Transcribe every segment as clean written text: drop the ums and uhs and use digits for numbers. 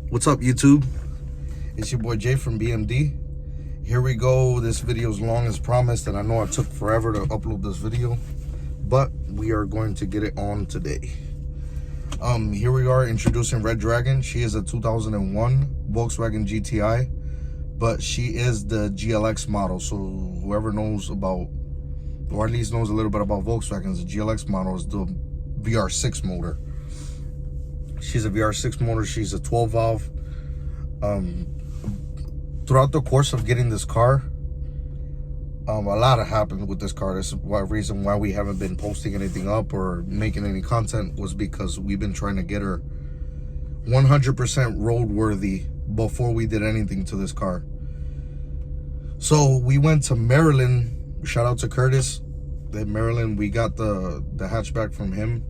What's up, YouTube? It's your boy Jay from BMD. Here we go. This video is long as promised, and I know it took forever to upload this video, but we are going to get it on today. Here we are introducing RedDragon. She is a 2001 Volkswagen Gti, but she is the GLX model. So whoever knows about, or at least knows a little bit about Volkswagens, the GLX model is the VR6 motor. She's a VR6 motor. She's a 12 valve. Throughout the course of getting this car, a lot happened with this car. This is why reason why we haven't been posting anything up or making any content, was because we've been trying to get her 100% roadworthy before we did anything to this car. So we went to Maryland. Shout out to Curtis at Maryland. We got the hatchback from him.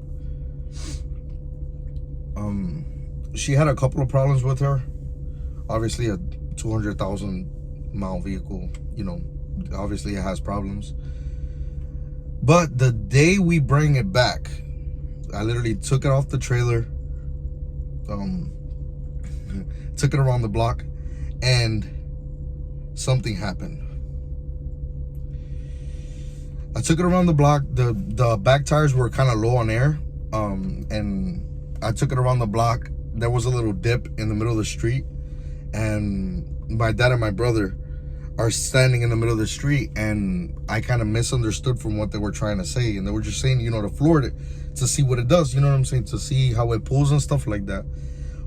She had a couple of problems with her. Obviously a 200,000 mile vehicle, you know, obviously it has problems. But the day we bring it back, I literally took it off the trailer, took it around the block, and something happened. I took it around the block. The back tires were kind of low on air, and I took it around the block. There was a little dip in the middle of the street, and my dad and my brother are standing in the middle of the street, and I kind of misunderstood from what they were trying to say, and they were just saying, you know, to floor it, to see what it does, you know what I'm saying, to see how it pulls and stuff like that.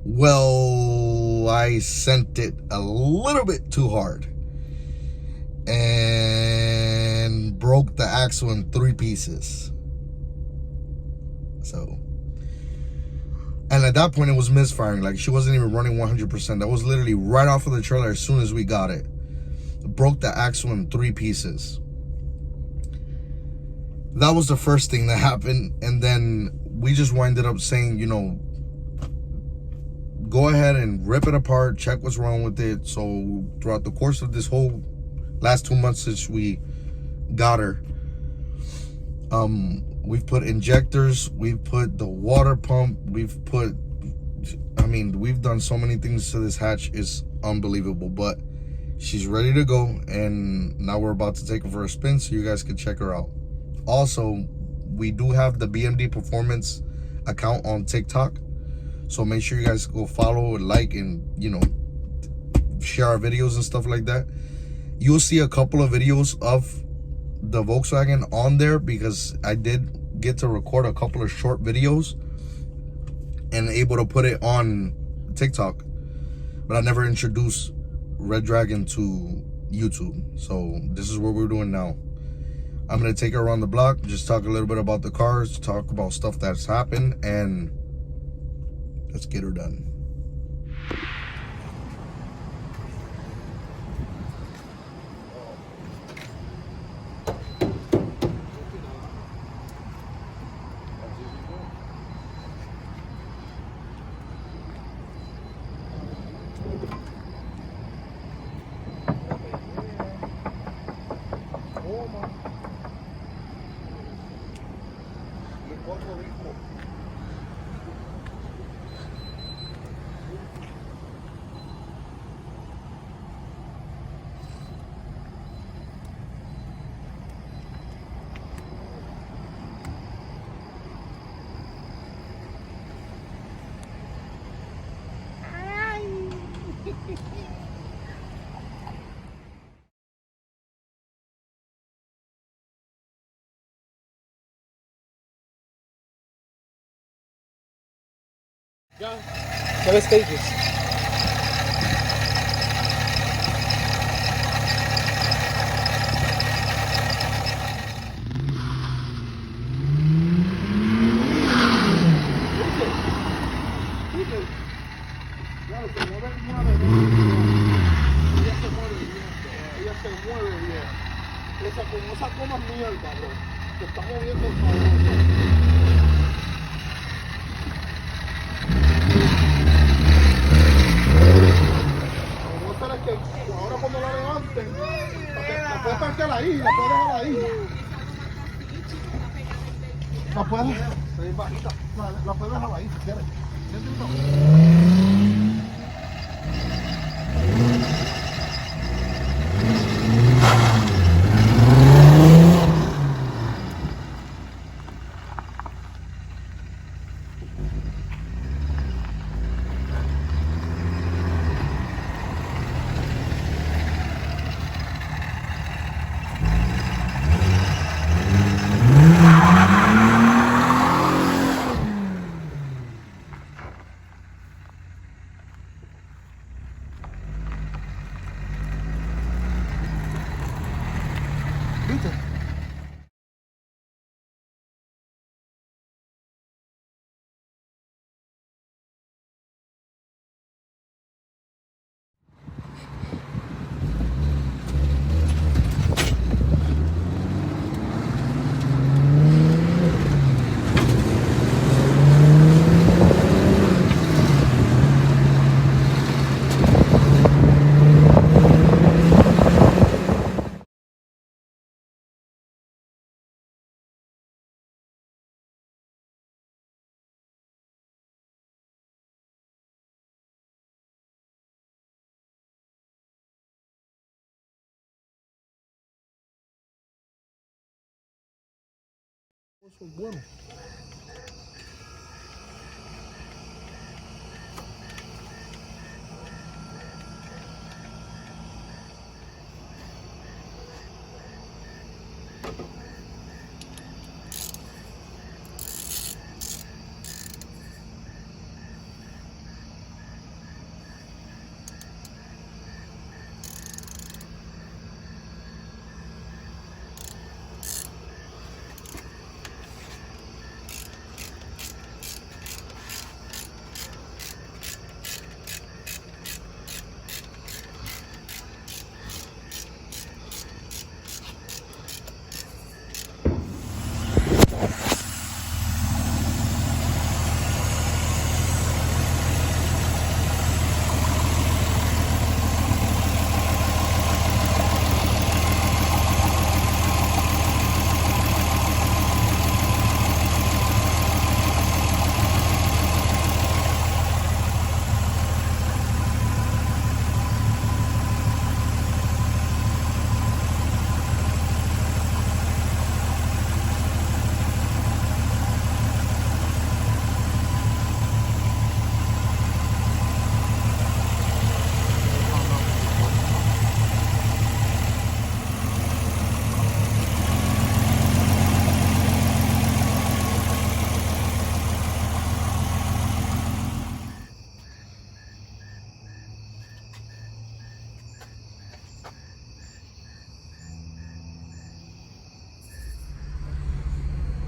Well, I sent it a little bit too hard and broke the axle in 3 pieces. And at that point, it was misfiring. Like, she wasn't even running 100%. That was literally right off of the trailer as soon as we got it. Broke the axle in 3 pieces. That was the first thing that happened. And then we just winded up saying, you know, go ahead and rip it apart, check what's wrong with it. So throughout the course of this whole last 2 months since we got her, we've put injectors, we've put the water pump, we've put, I mean, we've done so many things to this hatch. It's unbelievable. But she's ready to go, and now we're about to take her for a spin so you guys can check her out. Also, we do have the BMD Performance account on TikTok, so make sure you guys go follow, like, and, you know, share our videos and stuff like that. You'll see a couple of videos of the Volkswagen on there, because I did get to record a couple of short videos and able to put it on TikTok, but I never introduced RedDragon to YouTube. So this is what we're doing now. I'm gonna take her around the block, just talk a little bit about the cars, talk about stuff that's happened, and let's get her done. Ya, 7 stages. Esa coma es mierda, bro. Te está moviendo el favor. Ahora cuando la levanten, la puedes tanquear ahí, la puedes dejar ahí. La puedes, la puedes dejar ahí si quieres. ¿Viste? Eso es bueno.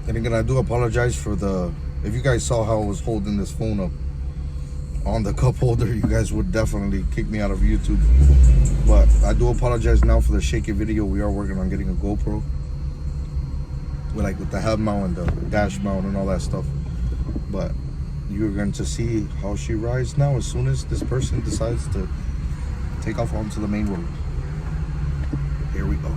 And again, I do apologize for if you guys saw how I was holding this phone up on the cup holder, you guys would definitely kick me out of YouTube. But I do apologize now for the shaky video. We are working on getting a GoPro with the head mount and the dash mount and all that stuff. But you're going to see how she rides now as soon as this person decides to take off onto the main road. Here we go.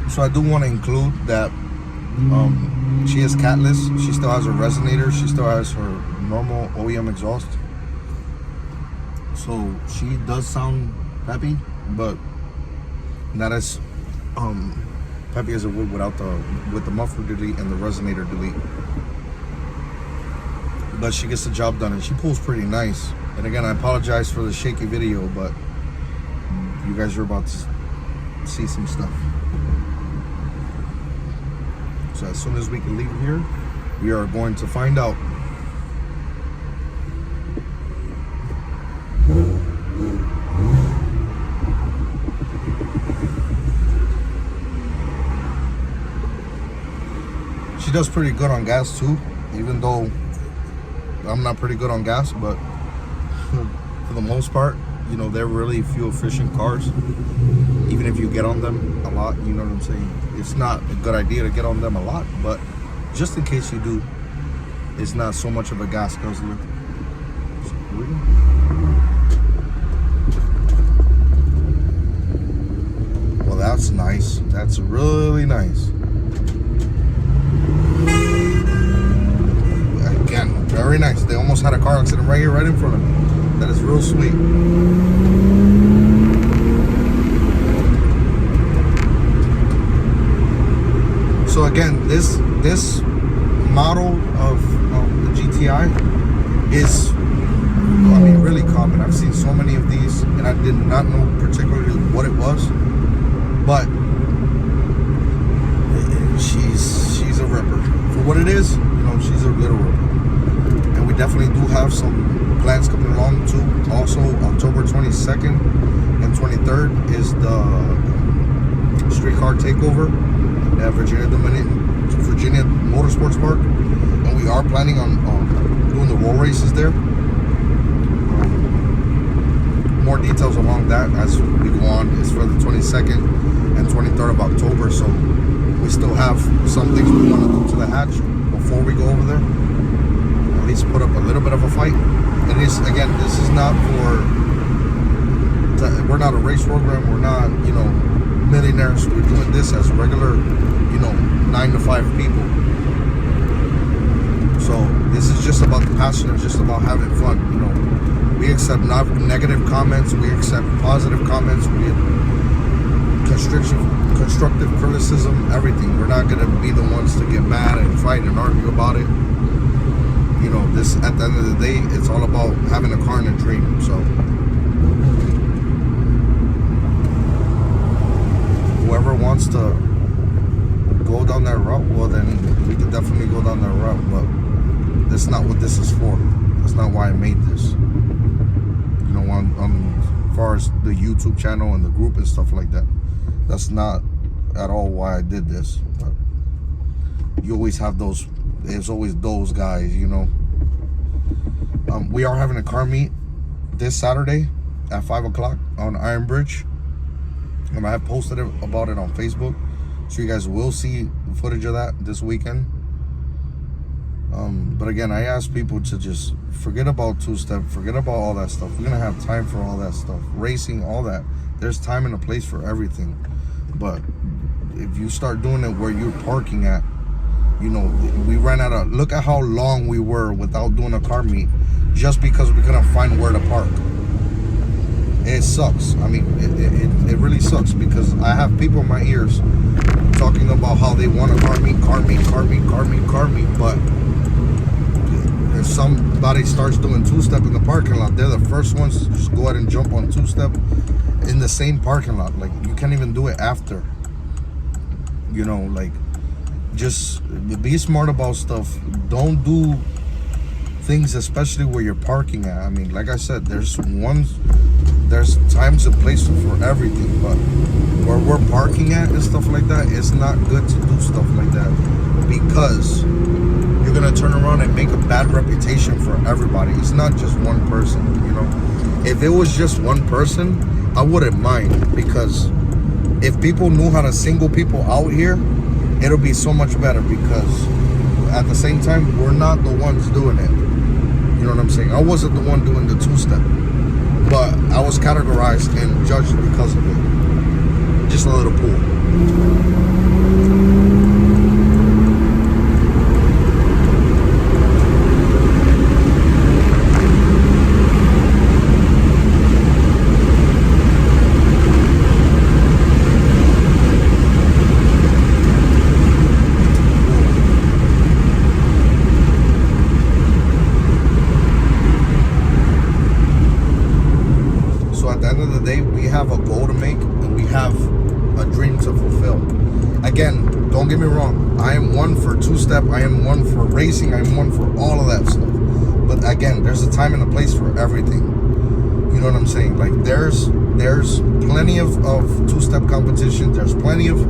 So I do want to include that she is catless. She still has her resonator. She still has her normal OEM exhaust. So she does sound peppy, but not as peppy as it would with the muffler delete and the resonator delete. But she gets the job done and she pulls pretty nice. And again, I apologize for the shaky video, but you guys are about to see some stuff. So as soon as we can leave here, we are going to find out. She does pretty good on gas too, even though I'm not pretty good on gas, but for the most part, you know, they're really fuel efficient cars. Even if you get on them a lot, you know what I'm saying? It's not a good idea to get on them a lot, but just in case you do, it's not so much of a gas guzzler. Well, that's nice. That's really nice. nice. They almost had a car accident right here, right in front of me. That is real sweet. So again, this model of the GTI is, I mean, really common. I've seen so many of these, and I did not know particularly what it was, but she's a ripper for what it is. You know, she's a little ripper, and we definitely do have some plans coming along too. Also, October 22nd and 23rd is the streetcar takeover at Virginia Motorsports Park, and we are planning on doing the roll races there. More details along that as we go on. It's for the 22nd and 23rd of October, so we still have some things we want to do to the hatch before we go over there. At least put up a little bit of a fight. And this, again, this is not for, we're not a race program, we're not, you know, millionaires. We're doing this as regular, you know, 9 to 5 people. So this is just about the passion, it's just about having fun. You know, we accept not negative comments, we accept positive comments, we constructive criticism, everything. We're not gonna be the ones to get mad and fight and argue about it. You know, this, at the end of the day, it's all about having a car and a dream. So whoever wants to go down that route, well, then we could definitely go down that route, but that's not what this is for. That's not why I made this. You know, as far as the YouTube channel and the group and stuff like that, that's not at all why I did this. But you always have those, there's always those guys, you know. We are having a car meet this Saturday at 5 o'clock on Iron Bridge. And I have posted about it on Facebook, so you guys will see footage of that this weekend. But again, I ask people to just forget about two-step, forget about all that stuff. We're gonna have time for all that stuff, racing, all that. There's time and a place for everything. But if you start doing it where you're parking at, you know, we ran out of, look at how long we were without doing a car meet just because we couldn't find where to park. It sucks. I mean, it really sucks, because I have people in my ears talking about how they want a car meet, but if somebody starts doing two-step in the parking lot, they're the first ones to just go ahead and jump on two-step in the same parking lot. Like, you can't even do it after. You know, like, just be smart about stuff. Don't do things, especially where you're parking at. I mean, like I said, there's times and places for everything, but where we're parking at and stuff like that, it's not good to do stuff like that, because you're gonna turn around and make a bad reputation for everybody. It's not just one person, you know. If it was just one person, I wouldn't mind, because if people knew how to single people out here, it'll be so much better, because at the same time, we're not the ones doing it. You know what I'm saying? I wasn't the one doing the two-step, but I was categorized and judged because of it. Just a little pool. Have a goal to make, and we have a dream to fulfill. Again, don't get me wrong, I am one for two-step, I am one for racing, I am one for all of that stuff, but again, there's a time and a place for everything. You know what I'm saying? Like, there's plenty of two-step competition, there's plenty of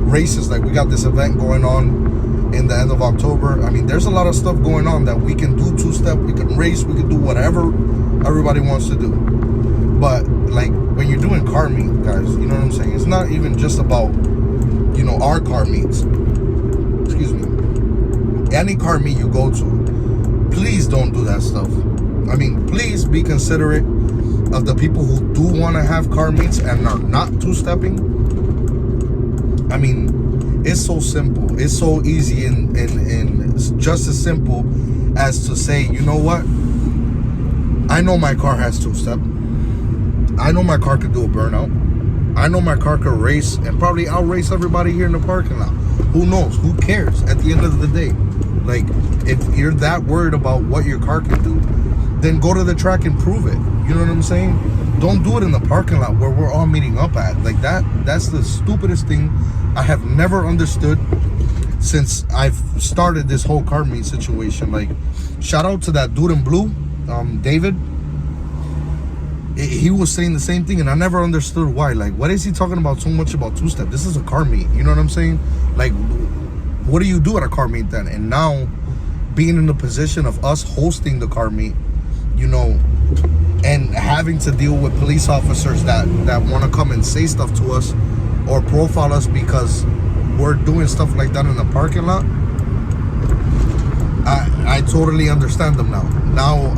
races. Like, we got this event going on in the end of October. I mean, there's a lot of stuff going on that we can do two-step, we can race, we can do whatever everybody wants to do. But like, when you're doing car meet, guys, you know what I'm saying? It's not even just about, you know, our car meets. Excuse me. Any car meet you go to, please don't do that stuff. I mean, please be considerate of the people who do want to have car meets and are not two-stepping. I mean, it's so simple. It's so easy, and it's just as simple as to say, you know what? I know my car has two-step. I know my car could do a burnout. I know my car could race and probably outrace everybody here in the parking lot. Who knows? Who cares at the end of the day? Like, if you're that worried about what your car can do, then go to the track and prove it. You know what I'm saying? Don't do it in the parking lot where we're all meeting up at. Like, that's the stupidest thing I have never understood since I've started this whole car meet situation. Like, shout out to that dude in blue, David. He was saying the same thing, and I never understood why. Like, what is he talking about so much about two-step? This is a car meet. You know what I'm saying? Like, what do you do at a car meet then? And now, being in the position of us hosting the car meet, you know, and having to deal with police officers that want to come and say stuff to us or profile us because we're doing stuff like that in the parking lot, I totally understand them now. Now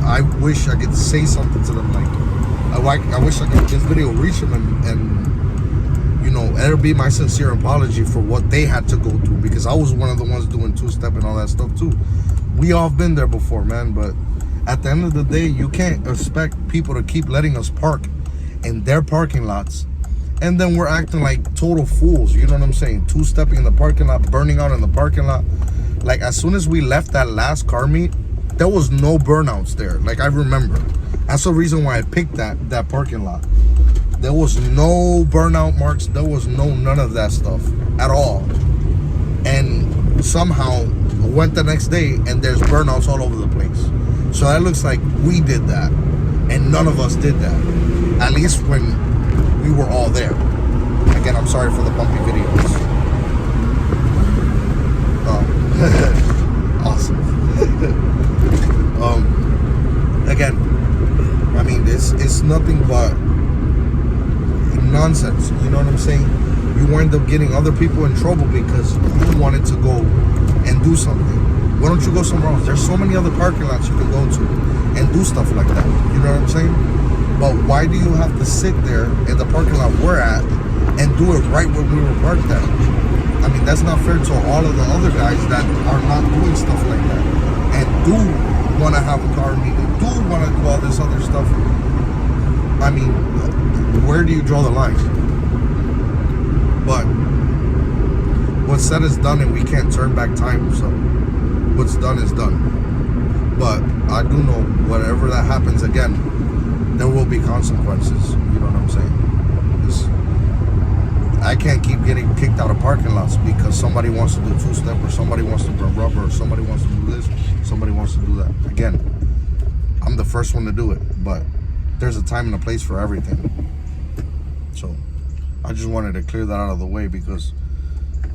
I wish I could say something to them. Like, I wish I could this video reach them and you know, it'll be my sincere apology for what they had to go through, because I was one of the ones doing two-step and all that stuff too. We all been there before, man. But at the end of the day, you can't expect people to keep letting us park in their parking lots, and then we're acting like total fools. You know what I'm saying? Two-stepping in the parking lot, burning out in the parking lot. Like, as soon as we left that last car meet, there was no burnouts there. Like, I remember. That's the reason why I picked that parking lot. There was no burnout marks. There was none of that stuff at all. And somehow went the next day and there's burnouts all over the place. So that looks like we did that, and none of us did that. At least when we were all there. Again, I'm sorry for the bumpy videos. Awesome. Again, I mean, it's nothing but nonsense. You know what I'm saying? You wind up getting other people in trouble because you wanted to go and do something. Why don't you go somewhere else? There's so many other parking lots you can go to and do stuff like that. You know what I'm saying? But why do you have to sit there in the parking lot we're at and do it right where we were parked at? I mean, that's not fair to all of the other guys that are not doing stuff like that and do want to have a car meet and do want to do all this other stuff. I mean, where do you draw the line? But what's said is done, and we can't turn back time. So what's done is done. But I do know whatever that happens again, there will be consequences. You know what I'm saying? I can't keep getting kicked out of parking lots because somebody wants to do two-step, or somebody wants to burn rubber, or somebody wants to do this, somebody wants to do that. Again, I'm the first one to do it, but there's a time and a place for everything. So I just wanted to clear that out of the way, because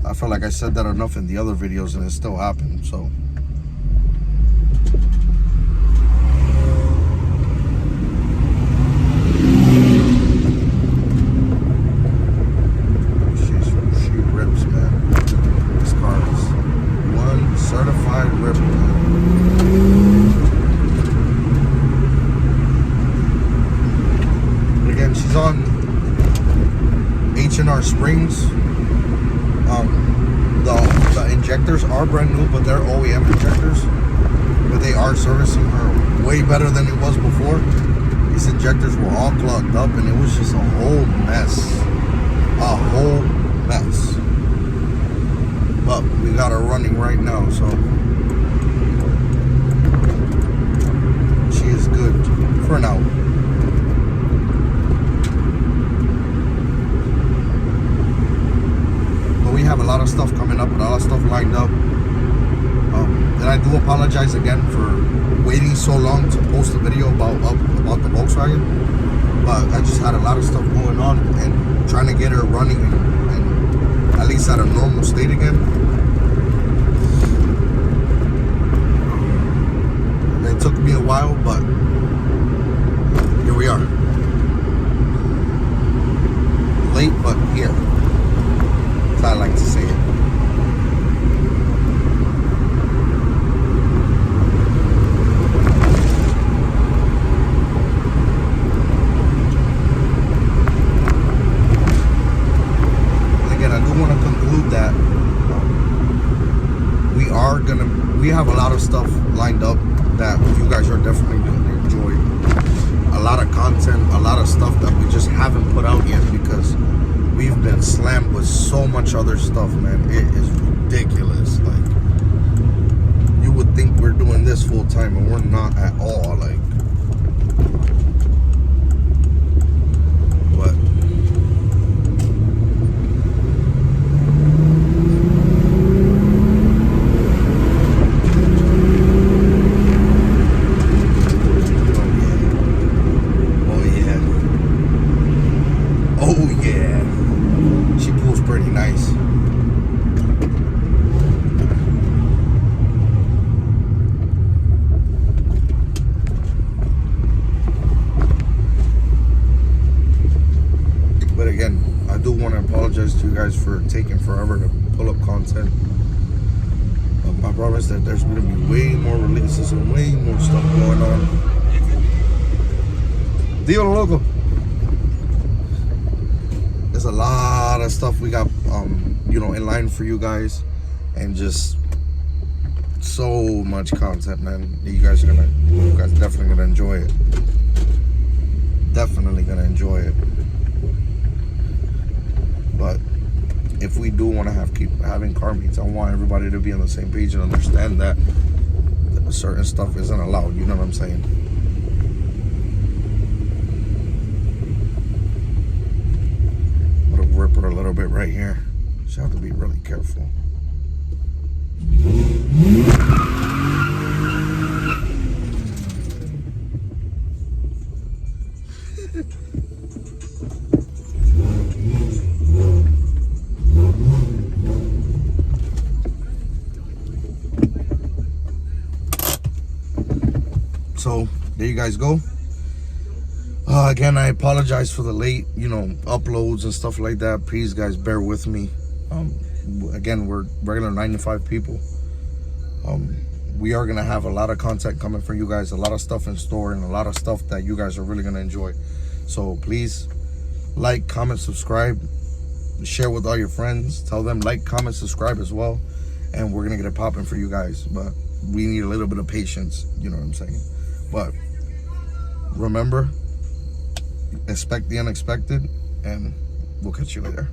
I felt like I said that enough in the other videos and it still happened. So she rips, man. This car is one certified rip, man. Again, she's on H&R Springs. The injectors are brand new, but they're OEM injectors. But they are servicing her way better than it was before. These injectors were all clogged up, and it was just a whole mess. A whole mess. But we got her running right now, so she is good for now. We have a lot of stuff coming up and a lot of stuff lined up. And I do apologize again for waiting so long to post a video about the Volkswagen. But I just had a lot of stuff going on and trying to get her running and at least at a normal state again. It took me a while, but here we are. Late, but here. I like to say it. And again, I do want to conclude that we we have a lot of stuff lined up that you guys are definitely gonna enjoy. A lot of content, a lot of stuff that we just haven't put out yet because we've been slammed with so much other stuff, man. It is ridiculous. Like, you would think we're doing this full time and we're not at all. Like, but to you guys for taking forever to pull up content. I promise that there's going to be way more releases and way more stuff going on. Dio Loco. There's a lot of stuff we got, in line for you guys, and just so much content, man. You guys definitely gonna enjoy it. Definitely gonna enjoy it. But if we do want to keep having car meets, I want everybody to be on the same page and understand that certain stuff isn't allowed. You know what I'm saying? I'm gonna rip it a little bit right here. So I have to be really careful. So there you guys go. Again, I apologize for the late, uploads and stuff like that. Please, guys, bear with me. Again, we're regular 95 people. We are gonna have a lot of content coming for you guys, a lot of stuff in store, and a lot of stuff that you guys are really gonna enjoy. So please, like, comment, subscribe, share with all your friends. Tell them like, comment, subscribe as well, and we're gonna get it popping for you guys. But we need a little bit of patience. You know what I'm saying? But remember, expect the unexpected, and we'll catch you later.